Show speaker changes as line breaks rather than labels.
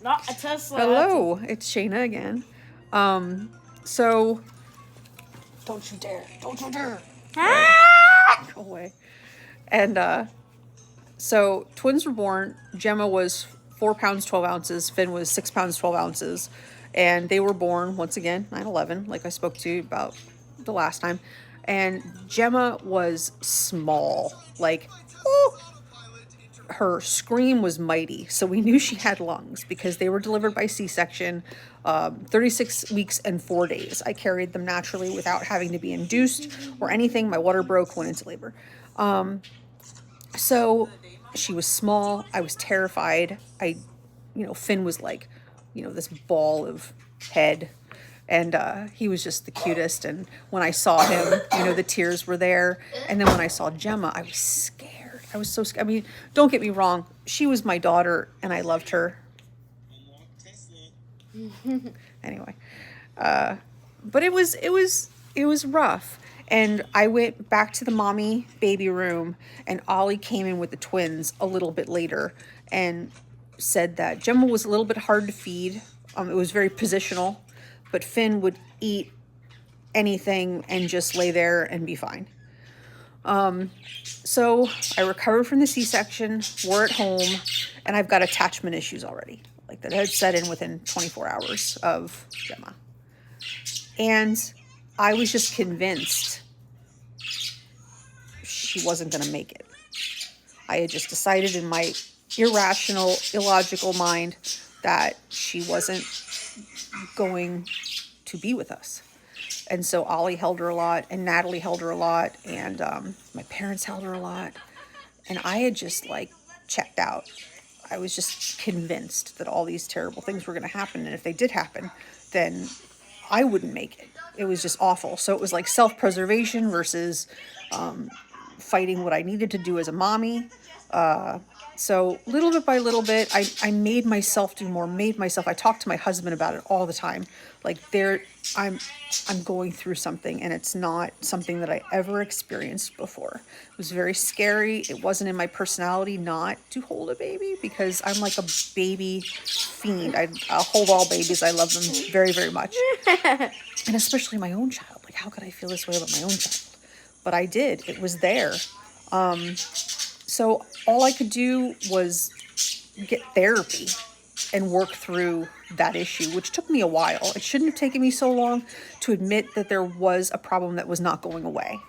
Not a Tesla.
Hello, it's Shayna again. So don't you dare! Don't you dare!
Ah!
Go away. And so twins were born. Gemma was 4 pounds 12 ounces. Finn was 6 pounds 12 ounces, and they were born once again 9/11, like I spoke to you about the last time. And Gemma was small, like. Ooh, her scream was mighty, so we knew she had lungs because they were delivered by C-section, 36 weeks and 4 days. I carried them naturally without having to be induced or anything. My water broke, went into labor. So she was small. I was terrified. Finn was like, this ball of head. And he was just the cutest. And when I saw him, the tears were there. And then when I saw Gemma, I was scared. I was so scared. I mean, don't get me wrong. She was my daughter, and I loved her. Anyway, but it was rough. And I went back to the mommy baby room, and Ollie came in with the twins a little bit later and said that Gemma was a little bit hard to feed. It was very positional, but Finn would eat anything and just lay there and be fine. So I recovered from the C-section, we're at home, and I've got attachment issues already. Like that had set in within 24 hours of Gemma. And I was just convinced she wasn't going to make it. I had just decided in my irrational, illogical mind that she wasn't going to be with us. And so Ollie held her a lot, and Natalie held her a lot, and my parents held her a lot. And I had just checked out. I was just convinced that all these terrible things were going to happen. And if they did happen, then I wouldn't make it. It was just awful. So it was like self-preservation versus fighting what I needed to do as a mommy. So little bit by little bit, I made myself do more, I talked to my husband about it all the time. I'm going through something, and it's not something that I ever experienced before. It was very scary. It wasn't in my personality not to hold a baby because I'm like a baby fiend. I'll hold all babies. I love them very, very much. And especially my own child. Like, how could I feel this way about my own child? But I did. It was there. So all I could do was get therapy and work through that issue, which took me a while. It shouldn't have taken me so long to admit that there was a problem that was not going away.